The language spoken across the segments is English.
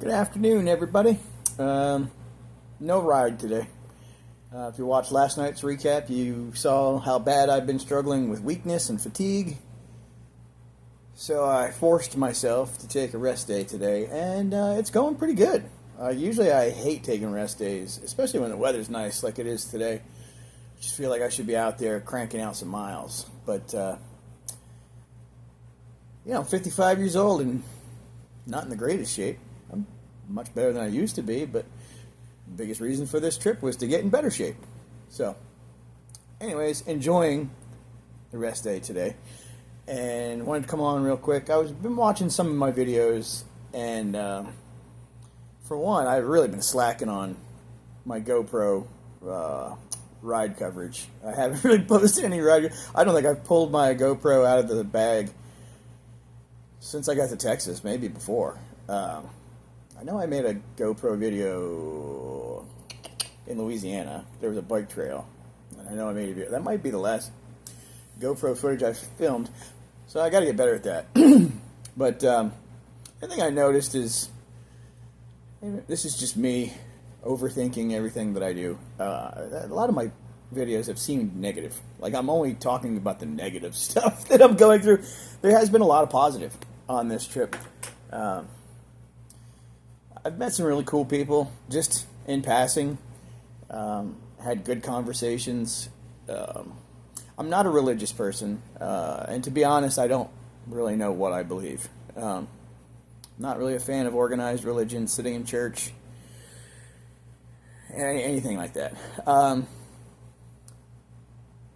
Good afternoon, everybody. No ride today. If you watched last night's recap, you saw how bad I've been struggling with weakness and fatigue. So I forced myself to take a rest day today, and it's going pretty good. Usually I hate taking rest days, especially when the weather's nice like it is today. I just feel like I should be out there cranking out some miles. But, 55 years old and not in the greatest shape. I'm much better than I used to be, but the biggest reason for this trip was to get in better shape. So, anyways, enjoying the rest day today. And wanted to come on real quick. I've been watching some of my videos, and for one, I've really been slacking on my GoPro ride coverage. I haven't really posted any ride. I don't think I've pulled my GoPro out of the bag since I got to Texas, maybe before. I know I made a GoPro video in Louisiana. There was a bike trail, and I know I made a video. That might be the last GoPro footage I've filmed, so I got to get better at that. But the thing I noticed is, this is just me overthinking everything that I do. A lot of my videos have seemed negative. Like, I'm only talking about the negative stuff that I'm going through. There has been a lot of positive on this trip. I've met some really cool people just in passing. Had good conversations. I'm not a religious person, and to be honest, I don't really know what I believe. Not really a fan of organized religion, sitting in church, anything like that.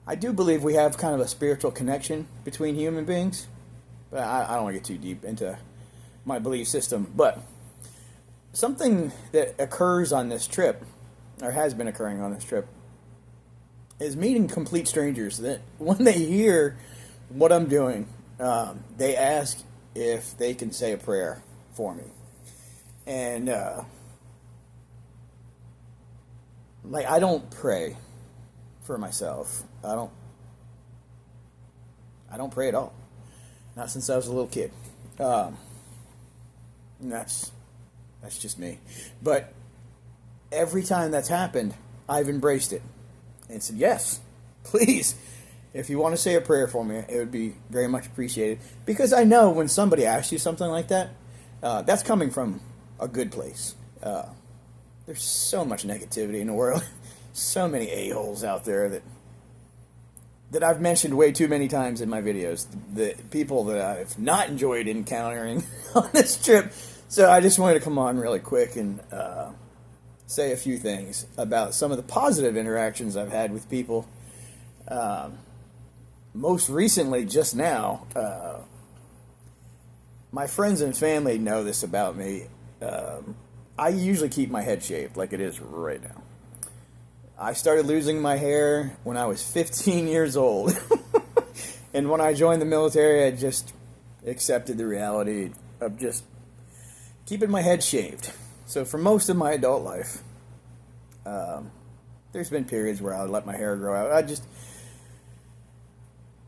I do believe we have kind of a spiritual connection between human beings, but I don't want to get too deep into my belief system. But something that occurs on this trip, or has been occurring on this trip, is meeting complete strangers that when they hear what I'm doing, they ask if they can say a prayer for me. And, I don't pray for myself. I don't pray at all. Not since I was a little kid. And that's just me. But every time that's happened, I've embraced it and said, yes, please, if you want to say a prayer for me, it would be very much appreciated. Because I know when somebody asks you something like that, that's coming from a good place. There's so much negativity in the world. So many a-holes out there that I've mentioned way too many times in my videos. The people that I've not enjoyed encountering on this trip. So I just wanted to come on really quick and say a few things about some of the positive interactions I've had with people. Most recently, just now, my friends and family know this about me. I usually keep my head shaved like it is right now. I started losing my hair when I was 15 years old. And when I joined the military, I just accepted the reality of just keeping my head shaved. So for most of my adult life, there's been periods where I would let my hair grow out.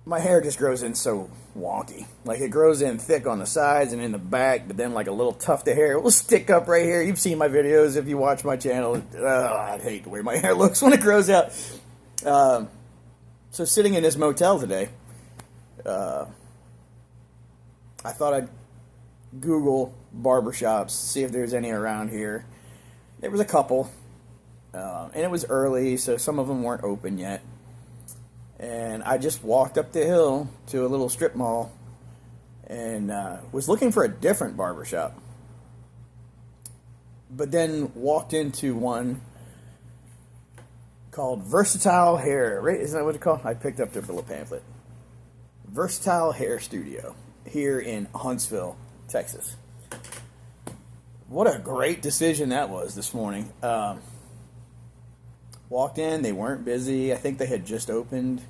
My hair just grows in so wonky. Like, it grows in thick on the sides and in the back, but then like a little tuft of hair will stick up right here. You've seen my videos if you watch my channel. I hate the way my hair looks when it grows out. So sitting in this motel today, I thought I'd Google barbershops, see if there's any around here. There was a couple, and it was early, so some of them weren't open yet. And I just walked up the hill to a little strip mall and was looking for a different barbershop. But then walked into one called Versatile Hair. Right? Isn't that what it's called? I picked up their little pamphlet. Versatile Hair Studio here in Huntsville, Texas. What a great decision that was this morning. Walked in, they weren't busy. I think they had just opened.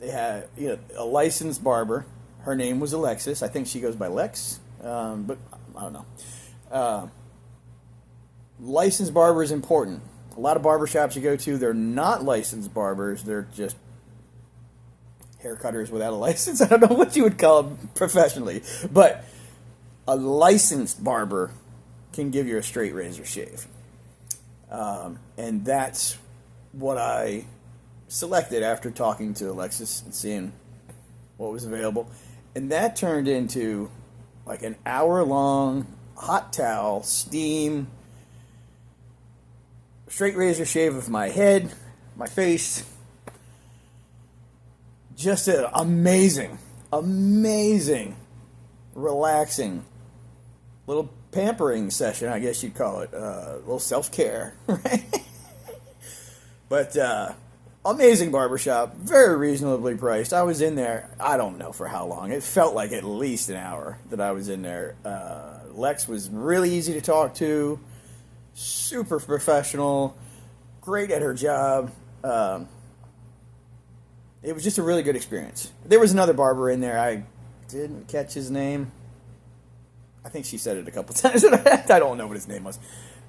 They had a licensed barber. Her name was Alexis. I think she goes by Lex, but I don't know. Licensed barber is important. A lot of barbershops you go to, they're not licensed barbers. They're just hair cutters without a license. I don't know what you would call them professionally, but a licensed barber can give you a straight razor shave. And that's what I selected after talking to Alexis and seeing what was available. And that turned into like an hour-long hot towel, steam, straight razor shave of my head, my face. Just an amazing, relaxing, little pampering session, I guess you'd call it. A little self-care, right? But amazing barbershop, very reasonably priced. I was in there, I don't know for how long. It felt like at least an hour that I was in there. Lex was really easy to talk to, super professional, great at her job. It was just a really good experience. There was another barber in there. I didn't catch his name. I think she said it a couple times. I don't know what his name was.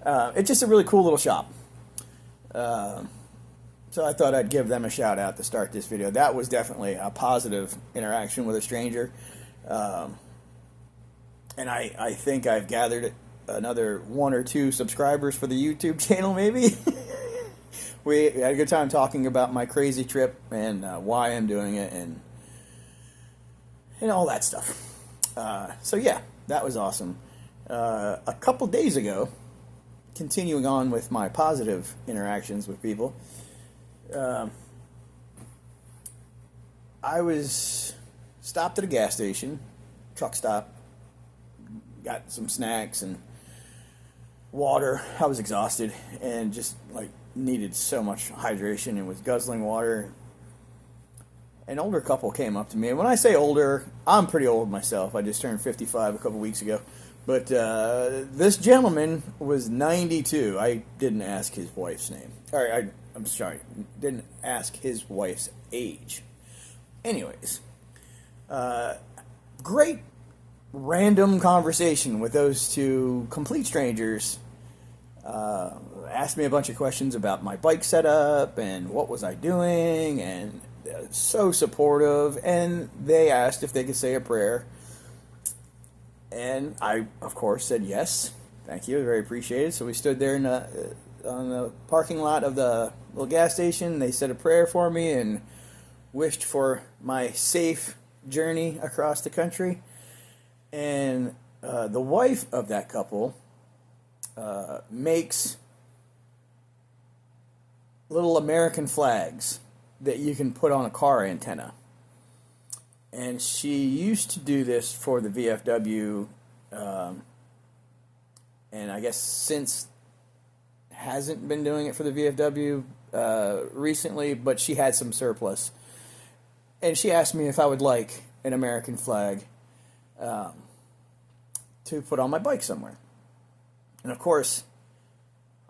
It's just a really cool little shop. So I thought I'd give them a shout out to start this video. That was definitely a positive interaction with a stranger. And I think I've gathered another 1 or 2 subscribers for the YouTube channel, maybe. We had a good time talking about my crazy trip and why I'm doing it and all that stuff. So yeah, that was awesome. A couple days ago, continuing on with my positive interactions with people, I was stopped at a gas station, truck stop, got some snacks and water. I was exhausted and just like needed so much hydration and was guzzling water. An older couple came up to me, and when I say older, I'm pretty old myself. I just turned 55 a couple weeks ago. But this gentleman was 92. I didn't ask his wife's name. I'm sorry, didn't ask his wife's age. Anyways, great random conversation with those two complete strangers. Asked me a bunch of questions about my bike setup and what was I doing, and so supportive. And they asked if they could say a prayer, and I, of course, said yes. Thank you, very appreciated. So we stood there on the parking lot of the little gas station. They said a prayer for me and wished for my safe journey across the country. And the wife of that couple makes little American flags that you can put on a car antenna. And she used to do this for the VFW, and I guess since hasn't been doing it for the VFW recently, but she had some surplus. And she asked me if I would like an American flag to put on my bike somewhere. And of course,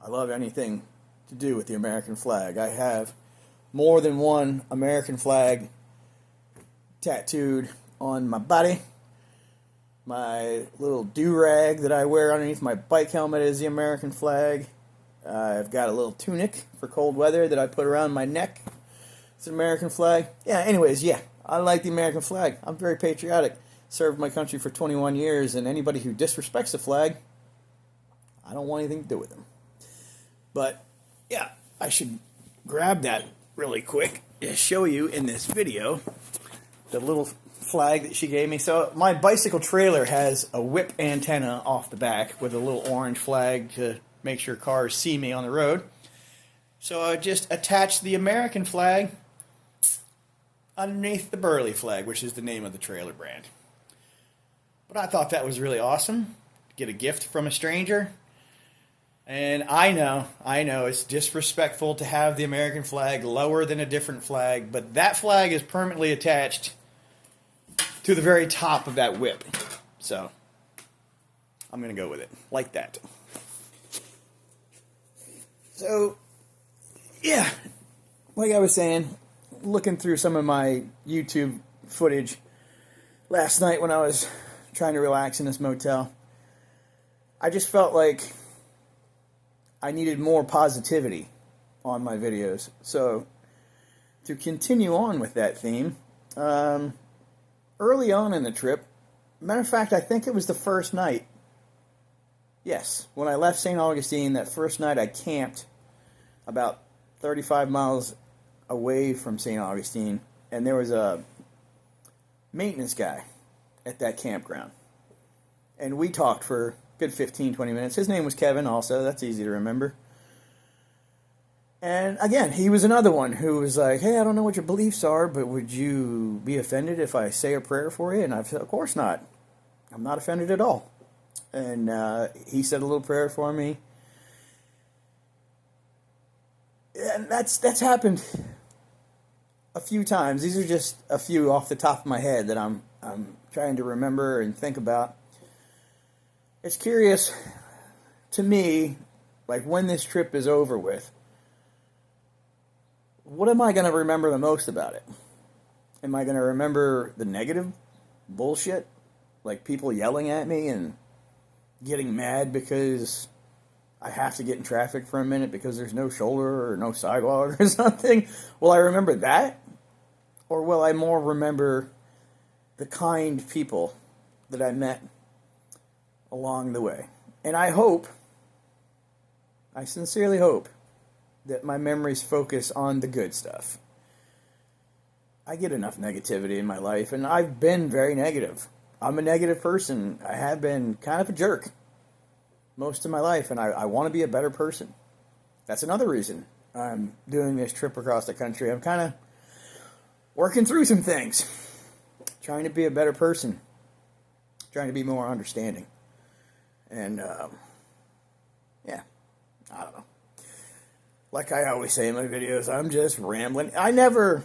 I love anything to do with the American flag. I have more than one American flag tattooed on my body. My little do-rag that I wear underneath my bike helmet is the American flag. I've got a little tunic for cold weather that I put around my neck. It's an American flag. Yeah, anyways, yeah, I like the American flag. I'm very patriotic. Served my country for 21 years, and anybody who disrespects the flag, I don't want anything to do with them. But, yeah, I should grab that really quick to show you in this video the little flag that she gave me. So my bicycle trailer has a whip antenna off the back with a little orange flag to make sure cars see me on the road. So I just attached the American flag underneath the Burley flag, which is the name of the trailer brand. But I thought that was really awesome. Get a gift from a stranger. And I know it's disrespectful to have the American flag lower than a different flag, but that flag is permanently attached to the very top of that whip. So I'm going to go with it like that. So, yeah, like I was saying, looking through some of my YouTube footage last night when I was trying to relax in this motel, I just felt like I needed more positivity on my videos. So, to continue on with that theme, early on in the trip, Matter of fact, I think it was the first night. Yes, when I left St. Augustine, that first night I camped about 35 miles away from St. Augustine, and there was a maintenance guy at that campground. And we talked for a good 15, 20 minutes. His name was Kevin also. That's easy to remember. And again, he was another one who was like, hey, I don't know what your beliefs are, but would you be offended if I say a prayer for you? And I said, of course not. I'm not offended at all. And he said a little prayer for me. And that's happened a few times. These are just a few off the top of my head that I'm trying to remember and think about. It's curious to me, like when this trip is over with, what am I going to remember the most about it? Am I going to remember the negative bullshit? Like people yelling at me and getting mad because I have to get in traffic for a minute because there's no shoulder or no sidewalk or something? Will I remember that? Or will I more remember the kind people that I met along the way? And I sincerely hope, that my memories focus on the good stuff. I get enough negativity in my life, and I've been very negative. I'm a negative person. I have been kind of a jerk most of my life, and I want to be a better person. That's another reason I'm doing this trip across the country. I'm kind of working through some things, trying to be a better person, trying to be more understanding. And, yeah, I don't know. Like I always say in my videos, I'm just rambling. I never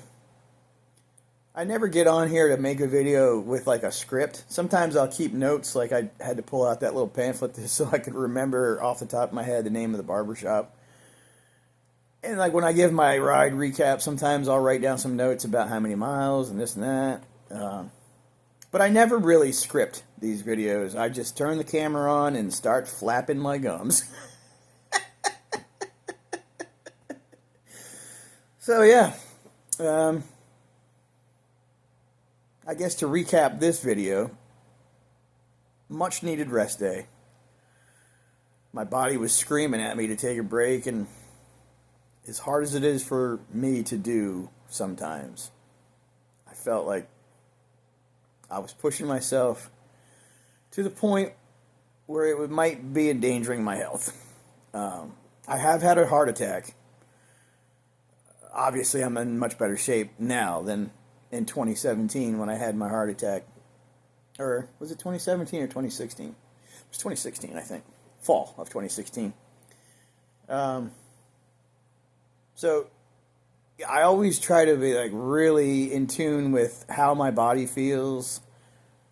get on here to make a video with like a script. Sometimes I'll keep notes, like I had to pull out that little pamphlet so I could remember off the top of my head the name of the barbershop. And like when I give my ride recap, sometimes I'll write down some notes about how many miles and this and that. But I never really script these videos. I just turn the camera on and start flapping my gums. So yeah, I guess to recap this video, much needed rest day. My body was screaming at me to take a break, and as hard as it is for me to do sometimes, I felt like I was pushing myself to the point where it might be endangering my health. I have had a heart attack. Obviously, I'm in much better shape now than in 2017 when I had my heart attack. Or was it 2017 or 2016? It was 2016, I think. Fall of 2016. So I always try to be like really in tune with how my body feels.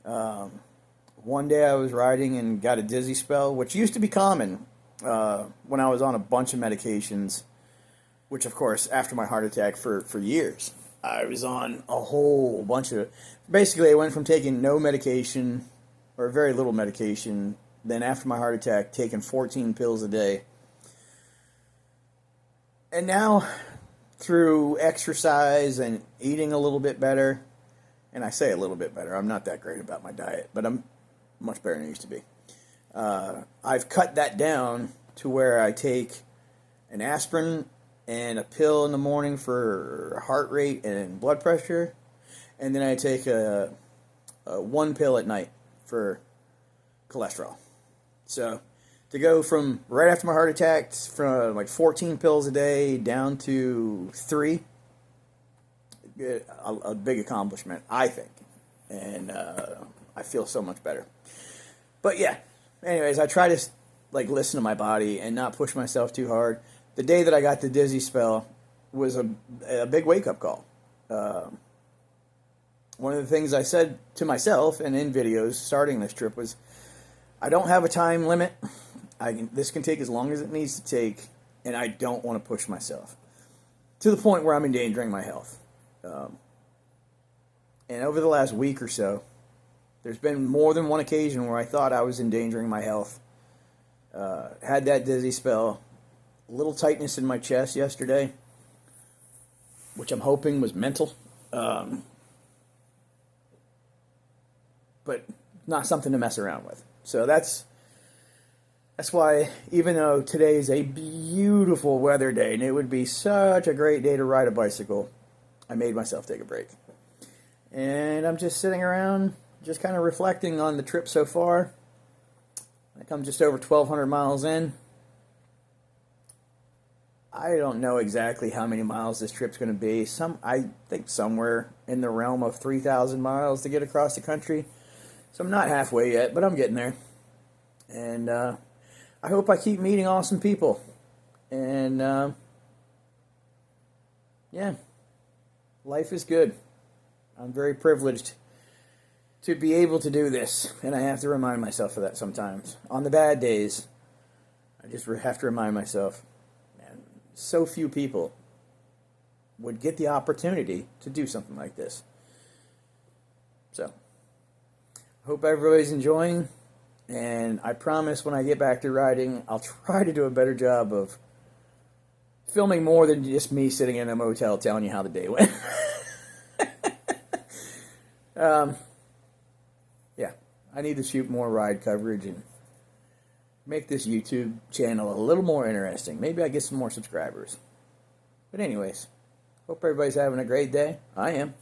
One day I was riding and got a dizzy spell, which used to be common when I was on a bunch of medications. Which, of course, after my heart attack for years, I was on a whole bunch of... Basically, I went from taking no medication, or very little medication, then after my heart attack, taking 14 pills a day. And now, through exercise and eating a little bit better, and I say a little bit better, I'm not that great about my diet, but I'm much better than I used to be. I've cut that down to where I take an aspirin and a pill in the morning for heart rate and blood pressure, and then I take a one pill at night for cholesterol. So to go from right after my heart attack from like 14 pills a day down to 3, a big accomplishment, I think, and I feel so much better. But yeah, anyways, I try to like listen to my body and not push myself too hard. The day that I got the dizzy spell was a big wake-up call. One of the things I said to myself and in videos starting this trip was, I don't have a time limit. This can take as long as it needs to take, and I don't want to push myself to the point where I'm endangering my health. And over the last week or so, there's been more than one occasion where I thought I was endangering my health. Had that dizzy spell. A little tightness in my chest yesterday, which I'm hoping was mental. But not something to mess around with. So that's why, even though today's a beautiful weather day and it would be such a great day to ride a bicycle, I made myself take a break. And I'm just sitting around, just kind of reflecting on the trip so far. I'm just over 1,200 miles in. I don't know exactly how many miles this trip's going to be. I think somewhere in the realm of 3,000 miles to get across the country. So I'm not halfway yet, but I'm getting there. And I hope I keep meeting awesome people. And yeah, life is good. I'm very privileged to be able to do this, and I have to remind myself of that sometimes. On the bad days, I just have to remind myself, man, so few people would get the opportunity to do something like this. So, I hope everybody's enjoying, and I promise when I get back to riding, I'll try to do a better job of filming more than just me sitting in a motel telling you how the day went. Yeah, I need to shoot more ride coverage and make this YouTube channel a little more interesting. Maybe I get some more subscribers. But anyways, hope everybody's having a great day. I am.